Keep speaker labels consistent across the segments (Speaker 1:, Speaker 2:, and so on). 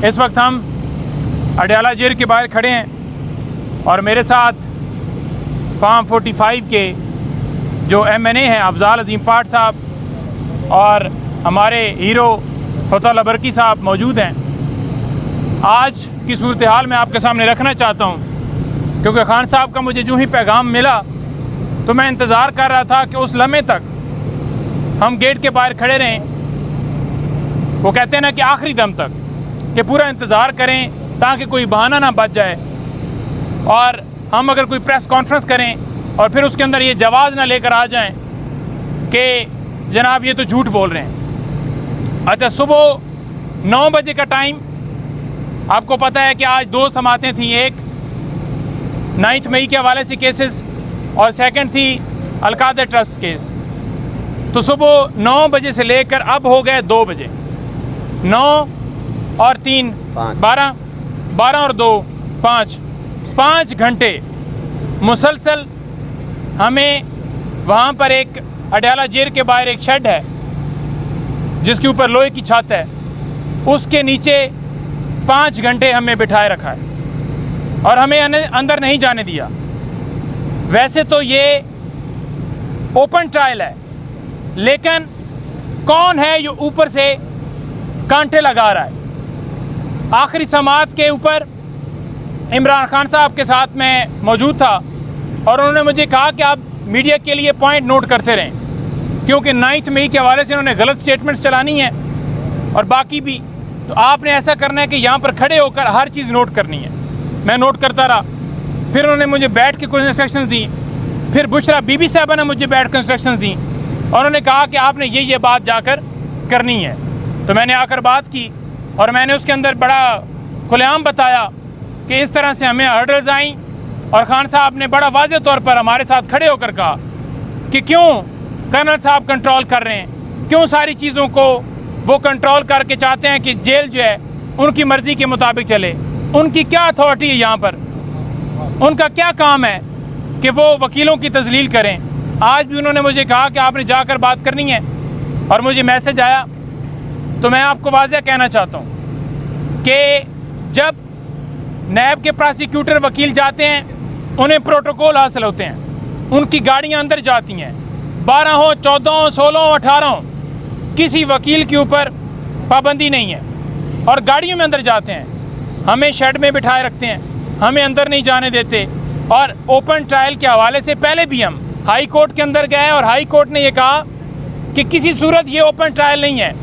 Speaker 1: इस वक्त हम अडयाला जेल के बाहर खड़े हैं और मेरे साथ फार्म 45 के जो MNA हैं अफजाल अजीम पाठ साहब और हमारे हीरो फतह बरकी साहब मौजूद हैं। आज की सूरत हाल मैं आपके सामने रखना चाहता हूं क्योंकि खान साहब का मुझे जो ही पैगाम मिला तो मैं इंतज़ार कर रहा था कि उस लम्हे तक हम गेट के बाहर खड़े रहें। वो कहते हैं ना कि आखिरी दम तक कि पूरा इंतज़ार करें ताकि कोई बहाना ना बच जाए और हम अगर कोई प्रेस कॉन्फ्रेंस करें और फिर उसके अंदर ये जवाब ना लेकर आ जाएं कि जनाब ये तो झूठ बोल रहे हैं। अच्छा, सुबह 9 बजे का टाइम, आपको पता है कि आज 2 समातें थी, एक 9 मई के हवाले से केसेस और सेकंड थी अलकादर ट्रस्ट केस। तो सुबह 9 बजे से लेकर अब हो गए 2 बजे, 9 और 3 12, 12 और 2 5 घंटे मुसलसल हमें वहाँ पर एक अडयाला जेल के बाहर एक शेड है जिसके ऊपर लोहे की छत है, उसके नीचे 5 घंटे हमें बिठाए रखा है और हमें अंदर नहीं जाने दिया। वैसे तो ये ओपन ट्रायल है, लेकिन कौन है ये ऊपर से कांटे लगा रहा है। आखिरी समात के ऊपर इमरान खान साहब के साथ मैं मौजूद था और उन्होंने मुझे कहा कि आप मीडिया के लिए पॉइंट नोट करते रहें क्योंकि 9 मई के हवाले से उन्होंने गलत स्टेटमेंट्स चलानी है और बाकी भी, तो आपने ऐसा करना है कि यहाँ पर खड़े होकर हर चीज़ नोट करनी है। मैं नोट करता रहा, फिर उन्होंने मुझे बैठ के कुछ इंस्ट्रक्शंस दी, फिर बुशरा बीबी साहबा ने मुझे बैठ कर इंस्ट्रक्शंस दी और उन्होंने कहा कि आपने ये बात जाकर करनी है। तो मैंने आकर बात की और मैंने उसके अंदर बड़ा खुलेआम बताया कि इस तरह से हमें हर्डल्स आई और खान साहब ने बड़ा वाज़ेह तौर पर हमारे साथ खड़े होकर कहा कि क्यों कर्नल साहब कंट्रोल कर रहे हैं, क्यों सारी चीज़ों को वो कंट्रोल करके चाहते हैं कि जेल जो है उनकी मर्ज़ी के मुताबिक चले। उनकी क्या अथॉरिटी है यहाँ पर, उनका क्या काम है कि वो वकीलों की तजलील करें। आज भी उन्होंने मुझे कहा कि आपने जाकर बात करनी है और मुझे मैसेज आया। तो मैं आपको वाज़ेह कहना चाहता हूँ कि जब नैब के प्रोसिक्यूटर वकील जाते हैं उन्हें प्रोटोकॉल हासिल होते हैं, उनकी गाड़ियाँ अंदर जाती हैं, 12 हो 14 हो 16 हो 18 हो, किसी वकील के ऊपर पाबंदी नहीं है और गाड़ियों में अंदर जाते हैं। हमें शेड में बिठाए रखते हैं, हमें अंदर नहीं जाने देते। और ओपन ट्रायल के हवाले से पहले भी हम हाई कोर्ट के अंदर गए और हाई कोर्ट ने यह कहा कि किसी सूरत ये ओपन ट्रायल नहीं है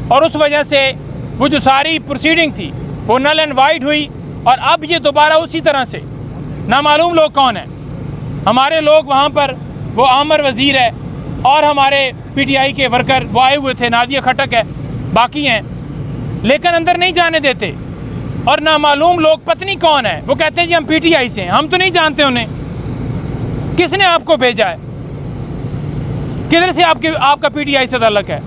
Speaker 1: और उस वजह से वो जो सारी प्रोसीडिंग थी वो नल एंड वाइड हुई और अब ये दोबारा उसी तरह से नामालूम लोग कौन हैं। हमारे लोग वहाँ पर, वो आमर वज़ीर है और हमारे PTI के वर्कर वो आए हुए थे, नादिया खटक है, बाकी हैं, लेकिन अंदर नहीं जाने देते। और नामालूम लोग पत्नी कौन है, वो कहते हैं जी हम PTI से हैं, हम तो नहीं जानते उन्हें। किसने आपको भेजा है, किधर से आपका PTI से ताल्लुक है।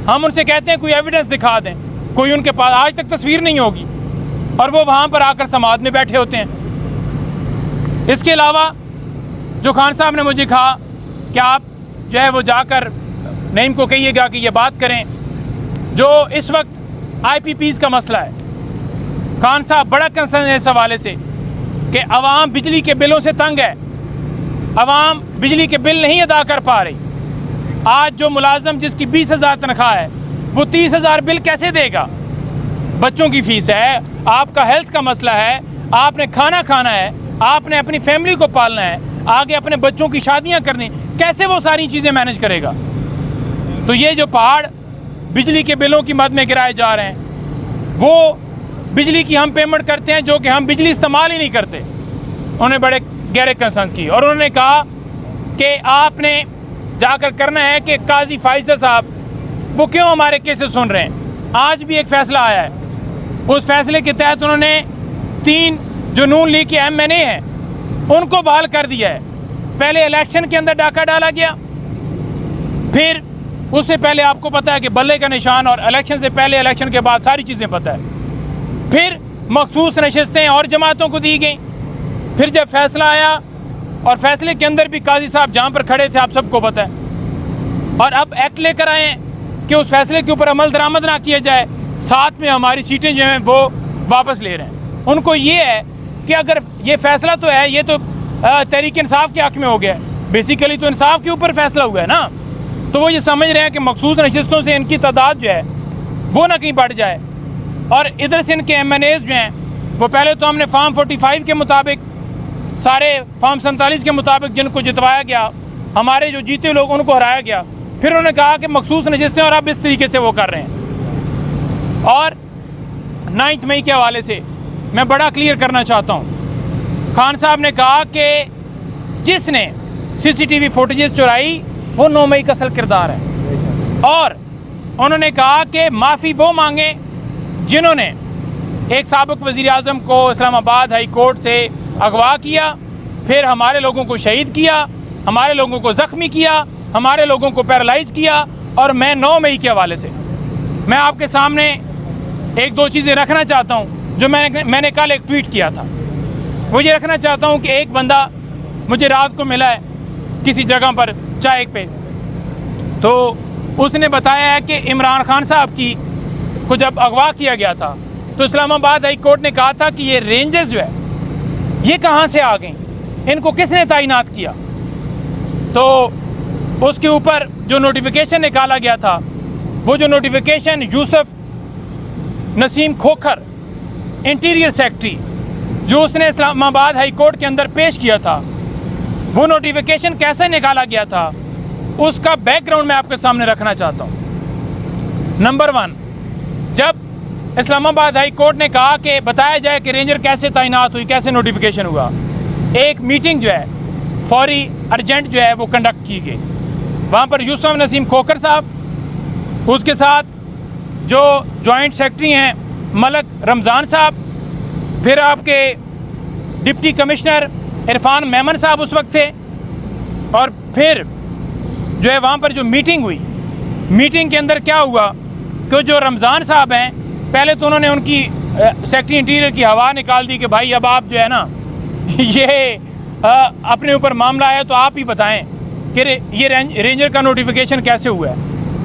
Speaker 1: हम उनसे कहते हैं कोई एविडेंस दिखा दें, कोई उनके पास आज तक तस्वीर नहीं होगी और वो वहाँ पर आकर समाज में बैठे होते हैं। इसके अलावा जो खान साहब ने मुझे कहा कि आप जो है वो जाकर नईम को कहिएगा कि ये बात करें जो इस वक्त IPPs का मसला है। खान साहब बड़ा कंसर्न है इस हवाले से कि अवाम बिजली के बिलों से तंग है, अवाम बिजली के बिल नहीं अदा कर पा रही। आज जो मुलाजम जिसकी 20,000 तनख्वाह है वो 30,000 बिल कैसे देगा। बच्चों की फ़ीस है, आपका हेल्थ का मसला है, आपने खाना खाना है, आपने अपनी फैमिली को पालना है, आगे अपने बच्चों की शादियां करनी, कैसे वो सारी चीज़ें मैनेज करेगा। तो ये जो पहाड़ बिजली के बिलों की मद में गिराए जा रहे हैं, वो बिजली की हम पेमेंट करते हैं जो कि हम बिजली इस्तेमाल ही नहीं करते। उन्होंने बड़े गहरे कंसर्न की और उन्होंने कहा कि आपने जाकर करना है कि काजी फाइज़र साहब वो क्यों हमारे केसेस सुन रहे हैं। आज भी एक फ़ैसला आया है, उस फैसले के तहत उन्होंने 3 जो नून लीग के MNA हैं उनको बहाल कर दिया है। पहले इलेक्शन के अंदर डाका डाला गया, फिर उससे पहले आपको पता है कि बल्ले का निशान, और इलेक्शन से पहले इलेक्शन के बाद सारी चीज़ें पता है। फिर मखसूस नशिस्तें और जमातों को दी गई। फिर जब फैसला आया और फैसले के अंदर भी काजी साहब जहाँ पर खड़े थे आप सबको पता है, और अब एक्ट लेकर आए कि उस फैसले के ऊपर अमल दरामद ना किया जाए। साथ में हमारी सीटें जो हैं वो वापस ले रहे हैं। उनको ये है कि अगर ये फ़ैसला तो है, ये तो तहरीक इंसाफ के हक़ में हो गया है, बेसिकली तो इंसाफ के ऊपर फैसला हुआ है ना, तो वो ये समझ रहे हैं कि मखसूस नशिस्तों से इनकी तादाद जो है वो ना कहीं बढ़ जाए। और इधर से इनके MNAs जो हैं वो पहले तो हमने फार्म 45 के मुताबिक, सारे फार्म 47 के मुताबिक जिनको जितवाया गया, हमारे जो जीते लोग उनको हराया गया, फिर उन्होंने कहा कि मखसूस नशिस्तें और अब इस तरीके से वो कर रहे हैं। और 9 मई के हवाले से मैं बड़ा क्लियर करना चाहता हूँ, खान साहब ने कहा कि जिसने CCTV फुटेजेस चुराई वो 9 मई का असल किरदार है। और उन्होंने कहा कि माफ़ी वो मांगे जिन्होंने एक साबिक़ वज़ीर आज़म को इस्लामाबाद हाई कोर्ट से अगवा किया, फिर हमारे लोगों को शहीद किया, हमारे लोगों को ज़ख्मी किया, हमारे लोगों को पैरालाइज़ किया। और मैं 9 मई के हवाले से मैं आपके सामने एक दो चीज़ें रखना चाहता हूँ जो मैंने कल एक ट्वीट किया था। वो ये रखना चाहता हूँ कि एक बंदा मुझे रात को मिला है किसी जगह पर चाय पे, तो उसने बताया है कि इमरान खान साहब की को जब अगवा किया गया था तो इस्लामाबाद हाई कोर्ट ने कहा था कि ये रेंजर्स जो है ये कहाँ से आ गई, इनको किसने तैनात किया। तो उसके ऊपर जो नोटिफिकेशन निकाला गया था, वो जो notification Yusuf Naseem Khokhar interior secretary जो उसने इस्लामाबाद हाई कोर्ट के अंदर पेश किया था, वो नोटिफिकेशन कैसे निकाला गया था उसका बैकग्राउंड मैं आपके सामने रखना चाहता हूँ। नंबर 1, जब इस्लामाबाद हाई कोर्ट ने कहा कि बताया जाए कि रेंजर कैसे तैनात हुई, कैसे नोटिफिकेशन हुआ, एक मीटिंग जो है फौरी अर्जेंट जो है वो कंडक्ट की गई। वहाँ पर यूसुफ नसीम खोखर साहब, उसके साथ जो जॉइंट सेक्रेटरी हैं मलक रमज़ान साहब, फिर आपके डिप्टी कमिश्नर इरफान मेमन साहब उस वक्त थे, और फिर जो है वहाँ पर जो मीटिंग हुई, मीटिंग के अंदर क्या हुआ कि जो रमज़ान साहब हैं, पहले तो उन्होंने उनकी सेक्रेटरी इंटीरियर की हवा निकाल दी कि भाई अब आप जो है ना ये अपने ऊपर मामला है तो आप ही बताएं कि ये रेंजर का नोटिफिकेशन कैसे हुआ है।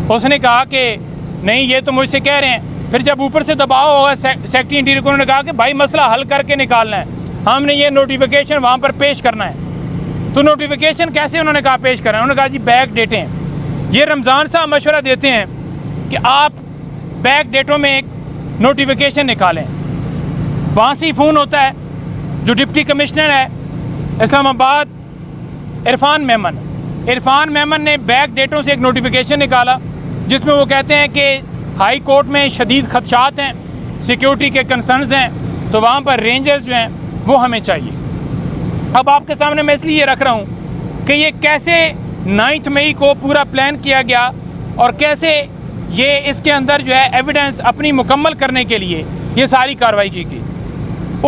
Speaker 1: उसने कहा कि नहीं ये तो मुझसे कह रहे हैं। फिर जब ऊपर से दबाव होगा सेक्रेटरी इंटीरियर को, उन्होंने कहा कि भाई मसला हल करके निकालना है, हमने ये नोटिफिकेशन वहाँ पर पेश करना है। तो नोटिफिकेशन कैसे उन्होंने कहा पेश करना है, उन्होंने कहा जी बैक डेटें। ये रमज़ान साहब मशवरा देते हैं कि आप बैक डेटों में एक नोटिफिकेशन निकालें। वहाँ से ही फ़ोन होता है, जो डिप्टी कमिश्नर है इस्लामाबाद इरफान मेमन ने बैक डेटों से एक नोटिफिकेशन निकाला जिसमें वो कहते हैं कि हाई कोर्ट में शदीद खदशात हैं, सिक्योरिटी के कंसर्न्स हैं, तो वहाँ पर रेंजर्स जो हैं वो हमें चाहिए। अब आपके सामने मैं इसलिए रख रहा हूँ कि ये कैसे 9 मई को पूरा प्लान किया गया और कैसे ये इसके अंदर जो है एविडेंस अपनी मुकम्मल करने के लिए ये सारी कार्रवाई की गई।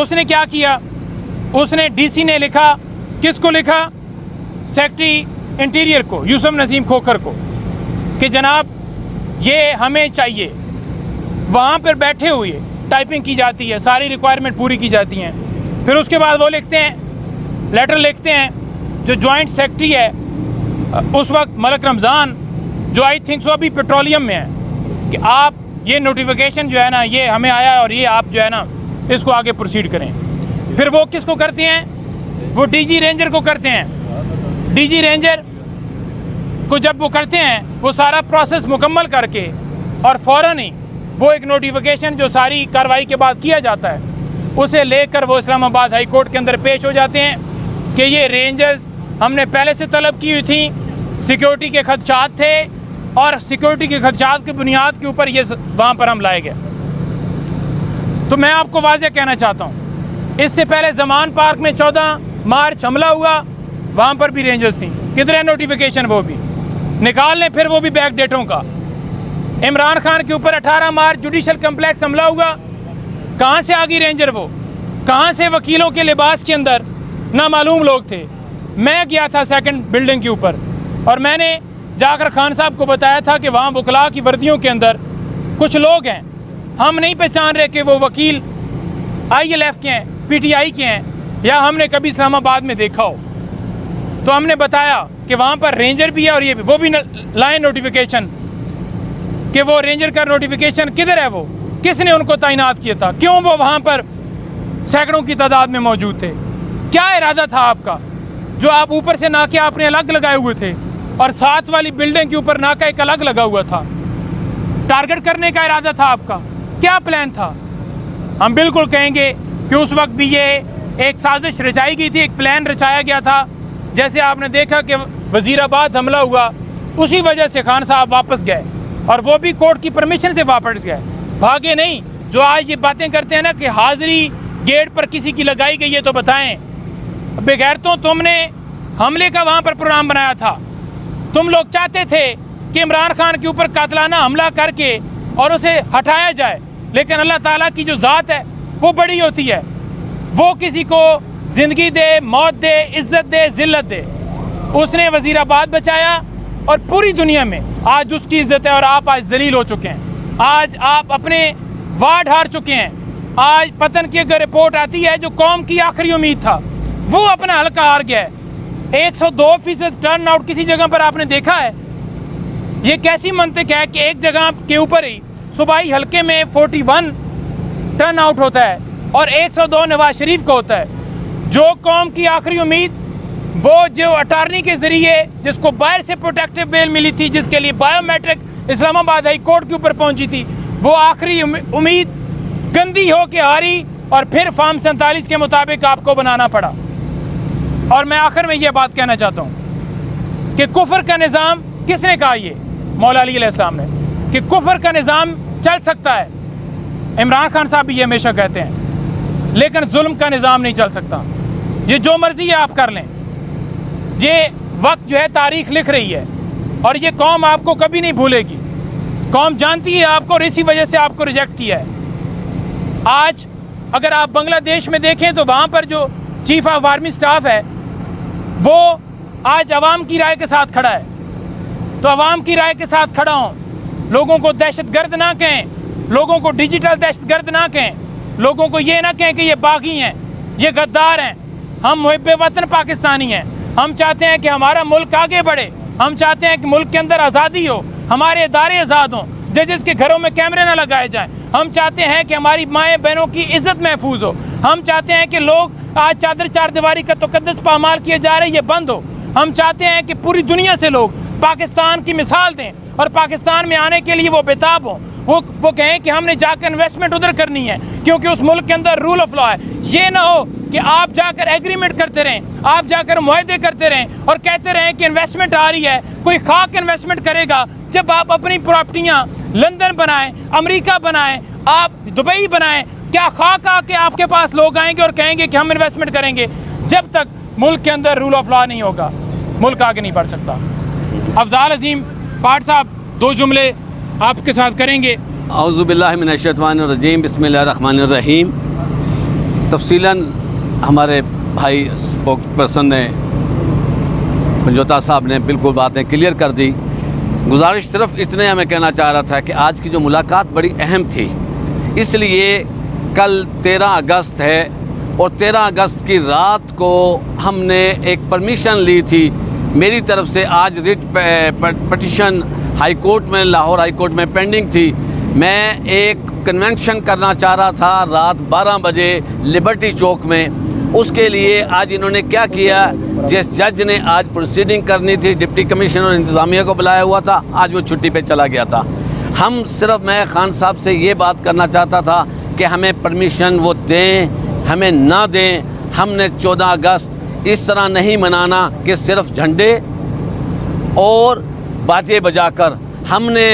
Speaker 1: उसने क्या किया, उसने DC ने लिखा, किसको लिखा, सेक्रेटरी इंटीरियर को, यूसुफ नसीम खोखर को, कि जनाब ये हमें चाहिए। वहाँ पर बैठे हुए टाइपिंग की जाती है, सारी रिक्वायरमेंट पूरी की जाती हैं। फिर उसके बाद वो लिखते हैं, लेटर लिखते हैं, जो जॉइंट सेक्रेटरी है उस वक्त मलक रमज़ान, जो आई थिंक सो अभी पेट्रोलियम में है, कि आप ये नोटिफिकेशन जो है ना ये हमें आया है और ये आप जो है ना इसको आगे प्रोसीड करें। फिर वो किसको करते हैं, वो DG रेंजर को करते हैं। DG रेंजर को जब वो करते हैं, वो सारा प्रोसेस मुकम्मल करके और फ़ौरन ही वो एक नोटिफिकेशन जो सारी कार्रवाई के बाद किया जाता है उसे लेकर वो इस्लामाबाद हाई कोर्ट के अंदर पेश हो जाते हैं कि ये रेंजर्स हमने पहले से तलब की हुई थी, सिक्योरिटी के खदशात थे और सिक्योरिटी के खदशात की बुनियाद के ऊपर ये वहाँ पर हम लाए गए। तो मैं आपको वाज़ेह कहना चाहता हूँ, इससे पहले जमान पार्क में 14 मार्च हमला हुआ, वहाँ पर भी रेंजर्स थी, किधर है नोटिफिकेशन, वो भी निकाल लें। फिर वो भी बैक डेटों का। इमरान खान के ऊपर 18 मार्च जुडिशल कम्प्लेक्स हमला हुआ, कहाँ से आ गई रेंजर, वो कहाँ से वकीलों के लिबास के अंदर नामालूम लोग थे। मैं गया था सेकंड बिल्डिंग के ऊपर और मैंने जाकर खान साहब को बताया था कि वहाँ वकला की वर्दियों के अंदर कुछ लोग हैं, हम नहीं पहचान रहे कि वो वकील ILF के हैं, PTI के हैं, या हमने कभी इस्लामाबाद में देखा हो। तो हमने बताया कि वहाँ पर रेंजर भी है और वो भी लाए नोटिफिकेशन, कि वो रेंजर का नोटिफिकेशन किधर है, वो किसने उनको तैनात किया था? क्यों वो वहाँ पर सैकड़ों की तादाद में मौजूद थे? क्या इरादा था आपका? जो आप ऊपर से नाके आपने अलग लगाए हुए थे और साथ वाली बिल्डिंग के ऊपर नाका एक अलग लगा हुआ था, टारगेट करने का इरादा था आपका? क्या प्लान था? हम बिल्कुल कहेंगे कि उस वक्त भी ये एक साजिश रचाई गई थी, एक प्लान रचाया गया था। जैसे आपने देखा कि वजीराबाद हमला हुआ, उसी वजह से खान साहब वापस गए और वो भी कोर्ट की परमिशन से वापस गए, भागे नहीं। जो आज ये बातें करते हैं ना कि हाजिरी गेट पर किसी की लगाई गई है, तो बताएं बगैर तो तुमने हमले का वहाँ पर प्रोग्राम बनाया था। तुम लोग चाहते थे कि इमरान खान के ऊपर कातलाना हमला करके और उसे हटाया जाए, लेकिन अल्लाह ताला की जो ज़ात है वो बड़ी होती है, वो किसी को ज़िंदगी दे, मौत दे, इज़्ज़त दे, ज़िल्लत दे। उसने वज़ीराबाद बचाया और पूरी दुनिया में आज उसकी इज़्ज़त है और आप आज जलील हो चुके हैं। आज आप अपने वार्ड हार चुके हैं। आज पतन की अगर रिपोर्ट आती है, जो कौम की आखिरी उम्मीद था वो अपना हल्का हार गया है। 102% टर्न आउट किसी जगह पर आपने देखा है? ये कैसी मंतिक है कि एक जगह के ऊपर ही सूबाई हल्के में 41 टर्न आउट होता है और 102 नवाज शरीफ का होता है। जो कौम की आखिरी उम्मीद, वो जो अटारनी के ज़रिए जिसको बाहर से प्रोटेक्टिव बेल मिली थी, जिसके लिए बायोमेट्रिक इस्लामाबाद हाई कोर्ट के ऊपर पहुंची थी, वो आखिरी उम्मीद गंदी हो के हारी और फिर फार्म 47 के मुताबिक आपको बनाना पड़ा। और मैं आखिर में ये बात कहना चाहता हूँ कि कुफर का निज़ाम किसने कहा? ये मौला अली अलैहिस्सलाम ने, कि कुफर का निज़ाम चल सकता है। इमरान खान साहब भी ये हमेशा कहते हैं, लेकिन जुल्म का निज़ाम नहीं चल सकता। ये जो मर्जी है आप कर लें। ये वक्त जो है तारीख लिख रही है और ये कौम आपको कभी नहीं भूलेगी। कौम जानती है आपको और इसी वजह से आपको रिजेक्ट किया है। आज अगर आप बांग्लादेश में देखें तो वहाँ पर जो चीफ ऑफ आर्मी स्टाफ है वो आज अवाम की राय के साथ खड़ा है। तो अवाम की राय के साथ खड़ा हों, लोगों को दहशतगर्द ना कहें, लोगों को डिजिटल दहशतगर्द ना कहें, लोगों को ये ना कहें कि ये बागी हैं, ये गद्दार हैं। हम मुहिब्बे वतन पाकिस्तानी हैं। हम चाहते हैं कि हमारा मुल्क आगे बढ़े। हम चाहते हैं कि मुल्क के अंदर आज़ादी हो, हमारे इदारे आज़ाद हों, जजेस के घरों में कैमरे ना लगाए जाएं। हम चाहते हैं कि हमारी माएँ बहनों की इज्जत महफूज हो। हम चाहते हैं कि लोग आज चादर चार दीवारी का तकद्दुस पामाल किए जा रहे, ये बंद हो। हम चाहते हैं कि पूरी दुनिया से लोग पाकिस्तान की मिसाल दें और पाकिस्तान में आने के लिए वो बेताब हों। वो कहें कि हमने जाकर इन्वेस्टमेंट उधर करनी है क्योंकि उस मुल्क के अंदर रूल ऑफ लॉ है। ये ना हो कि आप जाकर एग्रीमेंट करते रहें, आप जाकर मुआहदे करते रहें और कहते रहें कि इन्वेस्टमेंट आ रही है। कोई खाक इन्वेस्टमेंट करेगा जब आप अपनी प्रॉपर्टियाँ लंदन बनाएं, अमेरिका बनाएं, आप दुबई बनाएं? क्या खाक आके आपके पास लोग आएंगे और कहेंगे कि हम इन्वेस्टमेंट करेंगे? जब तक मुल्क के अंदर रूल ऑफ लॉ नहीं होगा, मुल्क आगे नहीं बढ़ सकता। अफजाल अजीम पाठ साहब 2 जुमले आपके साथ करेंगे।
Speaker 2: औज़ु बिल्लाहि मिनश शैतानिर रजीम, बिस्मिल्लाहिर रहमानिर रहीम। तफसीलन हमारे भाई स्पोक पर्सन ने, पंजोता साहब ने बिल्कुल बातें क्लियर कर दी। गुजारिश सिर्फ इतने हमें कहना चाह रहा था कि आज की जो मुलाकात बड़ी अहम थी, इसलिए कल 13 अगस्त है और 13 अगस्त की रात को हमने एक परमिशन ली थी मेरी तरफ से। आज रिट पटिशन हाई कोर्ट में, लाहौर हाई कोर्ट में पेंडिंग थी। मैं एक कन्वेंशन करना चाह रहा था रात 12 बजे लिबर्टी चौक में। उसके लिए आज इन्होंने क्या किया, जिस जज ने आज प्रोसीडिंग करनी थी, डिप्टी कमिश्नर इंतज़ामिया को बुलाया हुआ था, आज वो छुट्टी पे चला गया था। हम सिर्फ, मैं खान साहब से ये बात करना चाहता था कि हमें परमिशन वो दें, हमें ना दें। हमने 14 अगस्त इस तरह नहीं मनाना कि सिर्फ झंडे और बाजे बजाकर। हमने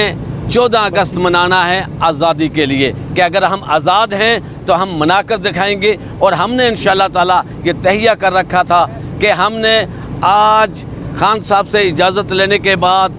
Speaker 2: 14 अगस्त मनाना है आज़ादी के लिए, कि अगर हम आज़ाद हैं तो हम मनाकर दिखाएंगे। और हमने इंशाअल्लाह ताला ये तहिया कर रखा था कि हमने आज खान साहब से इजाज़त लेने के बाद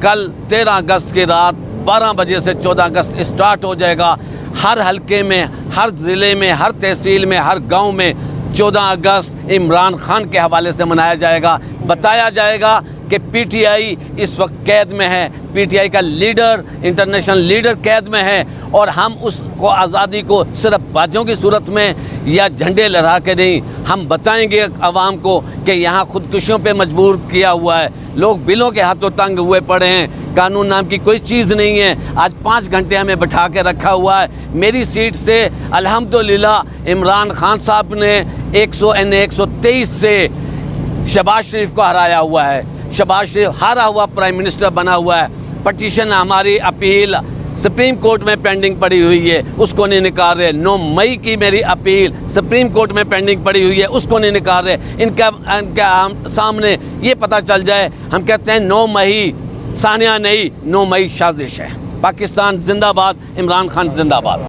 Speaker 2: कल 13 अगस्त की रात 12 बजे से 14 अगस्त स्टार्ट हो जाएगा। हर हलके में, हर ज़िले में, हर तहसील में, हर गांव में 14 अगस्त इमरान खान के हवाले से मनाया जाएगा। बताया जाएगा कि पीटीआई इस वक्त कैद में है, पीटीआई का लीडर, इंटरनेशनल लीडर कैद में है, और हम उसको आज़ादी को सिर्फ बाजों की सूरत में या झंडे लहरा के नहीं, हम बताएंगे अवाम को कि यहाँ खुद खुदकुशियों पे मजबूर किया हुआ है। लोग बिलों के हाथों तंग हुए पड़े हैं। कानून नाम की कोई चीज़ नहीं है। आज 5 घंटे हमें बैठा के रखा हुआ है। मेरी सीट से अल्हम्दुलिल्लाह इमरान खान साहब ने 123 से शहबाज शरीफ को हराया हुआ है। शहबाज शरीफ हारा हुआ प्राइम मिनिस्टर बना हुआ है। पटिशन हमारी अपील सुप्रीम कोर्ट में पेंडिंग पड़ी हुई है, उसको नहीं निकाल रहे। 9 मई की मेरी अपील सुप्रीम कोर्ट में पेंडिंग पड़ी हुई है, उसको नहीं निकाल रहे। इनका सामने ये पता चल जाए। हम कहते हैं 9 मई सानिया नहीं, 9 मई साजिश है। पाकिस्तान जिंदाबाद, इमरान खान जिंदाबाद।